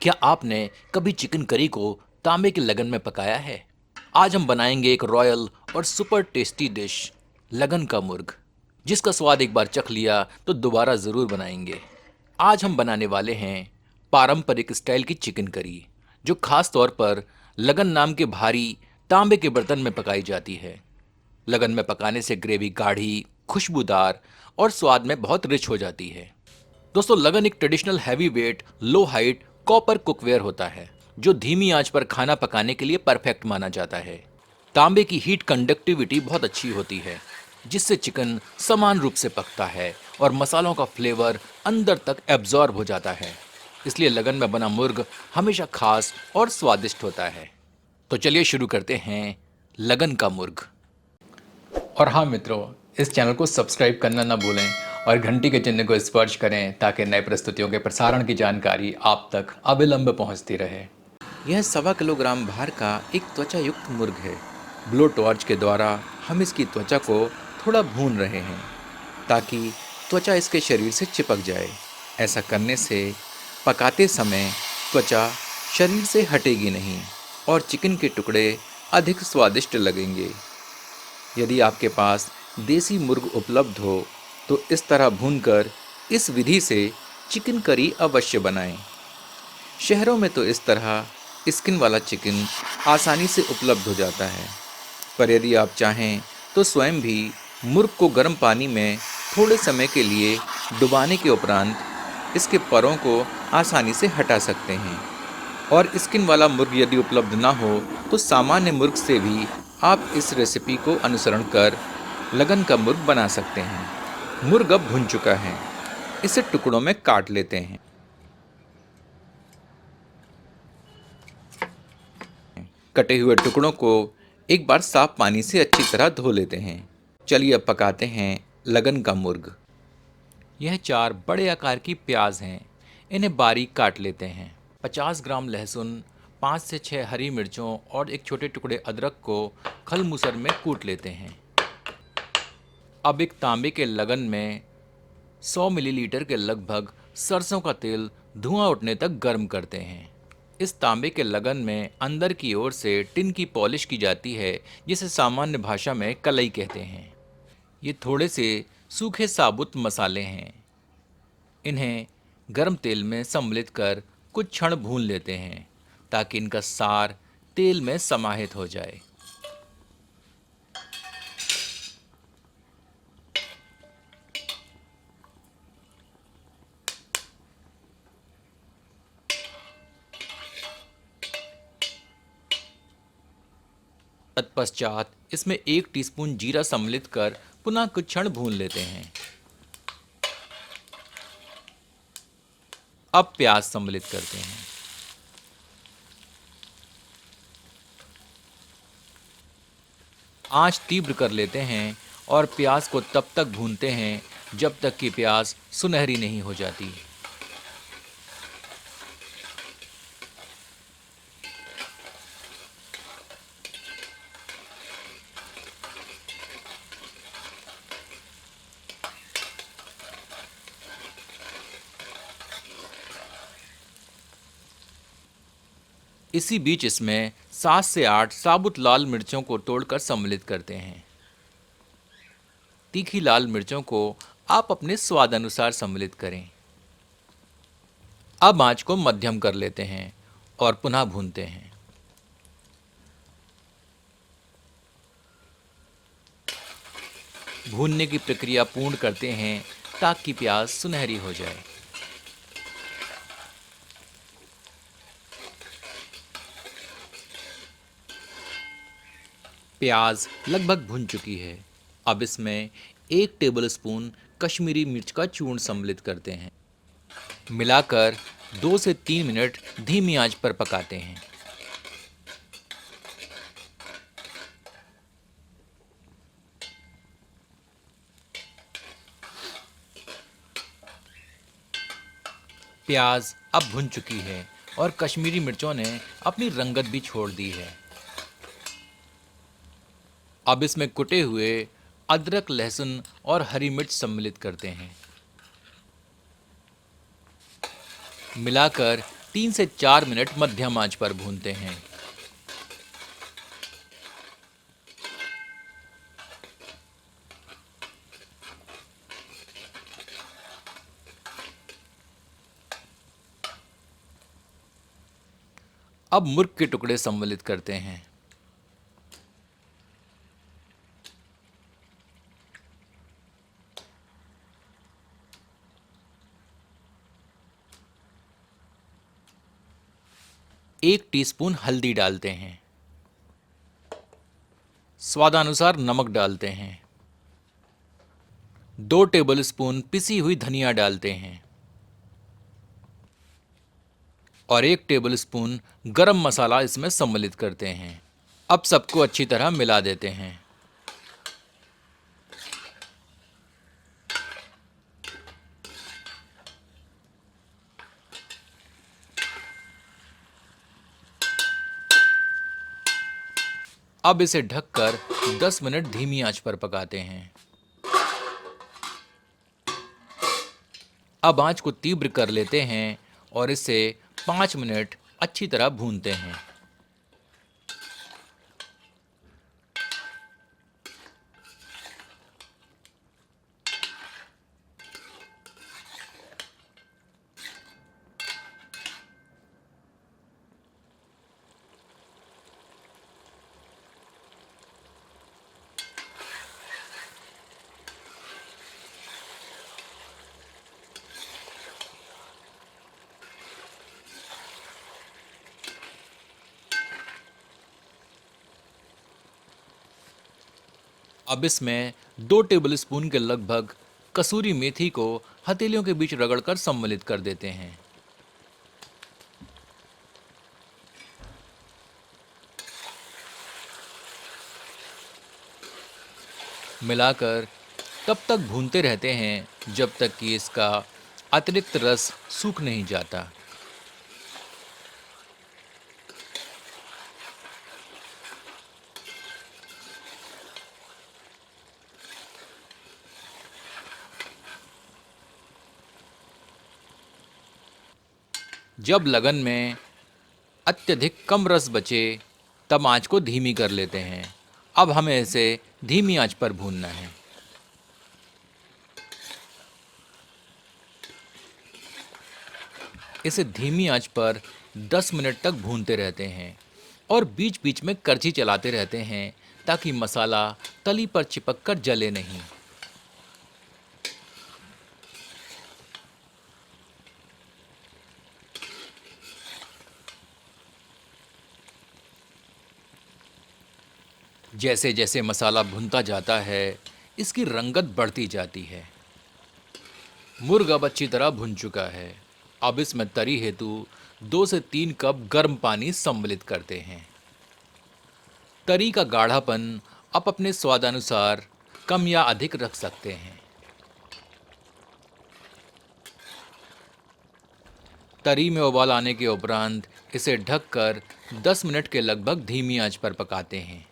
क्या आपने कभी चिकन करी को तांबे के लगन में पकाया है? आज हम बनाएंगे एक रॉयल और सुपर टेस्टी डिश, लगन का मुर्ग, जिसका स्वाद एक बार चख लिया तो दोबारा ज़रूर बनाएंगे। आज हम बनाने वाले हैं पारंपरिक स्टाइल की चिकन करी, जो खास तौर पर लगन नाम के भारी तांबे के बर्तन में पकाई जाती है। लगन में पकाने से ग्रेवी गाढ़ी, खुशबूदार और स्वाद में बहुत रिच हो जाती है। दोस्तों, लगन एक ट्रेडिशनल हैवी वेट लो हाइट कॉपर कुकवेयर होता है, जो धीमी आंच पर खाना पकाने के लिए परफेक्ट माना जाता है। तांबे की हीट कंडक्टिविटी बहुत अच्छी होती है, जिससे चिकन समान रूप से पकता है और मसालों का फ्लेवर अंदर तक एब्जॉर्ब हो जाता है। इसलिए लगन में बना मुर्ग हमेशा खास और स्वादिष्ट होता है। तो चलिए शुरू करते हैं लगन का मुर्ग। और हाँ मित्रों, इस चैनल को सब्सक्राइब करना ना भूलें और घंटी के चिन्ह को स्पर्श करें ताकि नए प्रस्तुतियों के प्रसारण की जानकारी आप तक अविलंब पहुंचती रहे। यह 1.25 किलोग्राम भार का एक त्वचा युक्त मुर्ग है। ब्लो टॉर्च के द्वारा हम इसकी त्वचा को थोड़ा भून रहे हैं ताकि त्वचा इसके शरीर से चिपक जाए। ऐसा करने से पकाते समय त्वचा शरीर से हटेगी नहीं और चिकन के टुकड़े अधिक स्वादिष्ट लगेंगे। यदि आपके पास देसी मुर्ग उपलब्ध हो तो इस तरह भूनकर इस विधि से चिकन करी अवश्य बनाएं। शहरों में तो इस तरह स्किन वाला चिकन आसानी से उपलब्ध हो जाता है, पर यदि आप चाहें तो स्वयं भी मुर्ग को गर्म पानी में थोड़े समय के लिए डुबाने के उपरांत इसके परों को आसानी से हटा सकते हैं। और स्किन वाला मुर्ग यदि उपलब्ध ना हो तो सामान्य मुर्ग से भी आप इस रेसिपी को अनुसरण कर लगन का मुर्ग बना सकते हैं। मुर्ग अब भुन चुका है, इसे टुकड़ों में काट लेते हैं। कटे हुए टुकड़ों को एक बार साफ पानी से अच्छी तरह धो लेते हैं। चलिए अब पकाते हैं लगन का मुर्ग। यह 4 बड़े आकार की प्याज हैं, इन्हें बारीक काट लेते हैं। 50 ग्राम लहसुन, 5 से 6 हरी मिर्चों और एक छोटे टुकड़े अदरक को खलमूसर में कूट लेते हैं। अब एक तांबे के लगन में 100 मिलीलीटर के लगभग सरसों का तेल धुआं उठने तक गर्म करते हैं। इस तांबे के लगन में अंदर की ओर से टिन की पॉलिश की जाती है, जिसे सामान्य भाषा में कलई कहते हैं। ये थोड़े से सूखे साबुत मसाले हैं। इन्हें गर्म तेल में सम्मिलित कर कुछ क्षण भून लेते हैं ताकि इनका सार तेल में समाहित हो जाए। तत्पश्चात इसमें 1 टीस्पून जीरा सम्मिलित कर पुनः कुछ क्षण भून लेते हैं। अब प्याज सम्मिलित करते हैं। आंच तीव्र कर लेते हैं और प्याज को तब तक भूनते हैं जब तक कि प्याज सुनहरी नहीं हो जाती। इसी बीच इसमें 7 से 8 साबुत लाल मिर्चों को तोड़कर सम्मिलित करते हैं। तीखी लाल मिर्चों को आप अपने स्वाद अनुसार सम्मिलित करें। अब आंच को मध्यम कर लेते हैं और पुनः भूनते हैं। भूनने की प्रक्रिया पूर्ण करते हैं ताकि प्याज सुनहरी हो जाए। प्याज लगभग भुन चुकी है। अब इसमें 1 टेबलस्पून कश्मीरी मिर्च का चूर्ण सम्मिलित करते हैं। मिलाकर 2 से 3 मिनट धीमी आंच पर पकाते हैं। प्याज अब भुन चुकी है और कश्मीरी मिर्चों ने अपनी रंगत भी छोड़ दी है। अब इसमें कुटे हुए अदरक, लहसुन और हरी मिर्च सम्मिलित करते हैं। मिलाकर 3 से 4 मिनट मध्यम आंच पर भूनते हैं। अब मुर्ग के टुकड़े सम्मिलित करते हैं। एक टीस्पून हल्दी डालते हैं। स्वादानुसार नमक डालते हैं। 2 टेबलस्पून पिसी हुई धनिया डालते हैं और 1 टेबलस्पून गरम मसाला इसमें सम्मिलित करते हैं। अब सबको अच्छी तरह मिला देते हैं। अब इसे ढककर 10 मिनट धीमी आंच पर पकाते हैं। अब आंच को तीव्र कर लेते हैं और इसे 5 मिनट अच्छी तरह भूनते हैं। अब इसमें 2 टेबलस्पून के लगभग कसूरी मेथी को हथेलियों के बीच रगड़कर सम्मिलित कर देते हैं। मिलाकर तब तक भूनते रहते हैं जब तक कि इसका अतिरिक्त रस सूख नहीं जाता। जब लगन में अत्यधिक कम रस बचे तब आंच को धीमी कर लेते हैं। अब हमें इसे धीमी आंच पर भूनना है। इसे धीमी आंच पर 10 मिनट तक भूनते रहते हैं और बीच बीच में करछी चलाते रहते हैं ताकि मसाला तली पर चिपक कर जले नहीं। जैसे जैसे मसाला भुनता जाता है इसकी रंगत बढ़ती जाती है। मुर्ग अब अच्छी तरह भुन चुका है। अब इसमें तरी हेतु 2 से 3 कप गर्म पानी सम्मिलित करते हैं। तरी का गाढ़ापन आप अपने स्वादानुसार कम या अधिक रख सकते हैं। तरी में उबाल आने के उपरांत इसे ढककर 10 मिनट के लगभग धीमी आंच पर पकाते हैं।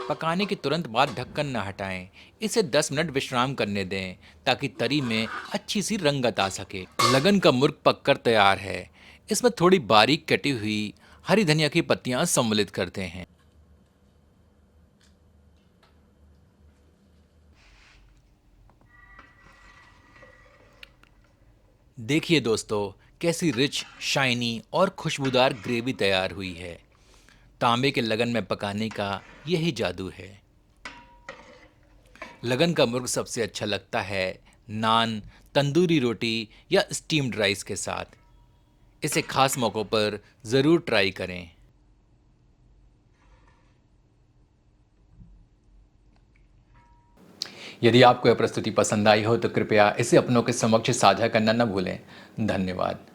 पकाने के तुरंत बाद ढक्कन न हटाएं। इसे 10 मिनट विश्राम करने दें ताकि तरी में अच्छी सी रंगत आ सके। लगन का मुर्ग पककर तैयार है। इसमें थोड़ी बारीक कटी हुई हरी धनिया की पत्तियां सम्मिलित करते हैं। देखिए दोस्तों, कैसी रिच, शाइनी और खुशबूदार ग्रेवी तैयार हुई है। तांबे के लगन में पकाने का यही जादू है। लगन का मुर्ग सबसे अच्छा लगता है नान, तंदूरी रोटी या स्टीम्ड राइस के साथ। इसे खास मौक़ों पर ज़रूर ट्राई करें। यदि आपको यह प्रस्तुति पसंद आई हो तो कृपया इसे अपनों के समक्ष साझा करना न भूलें। धन्यवाद।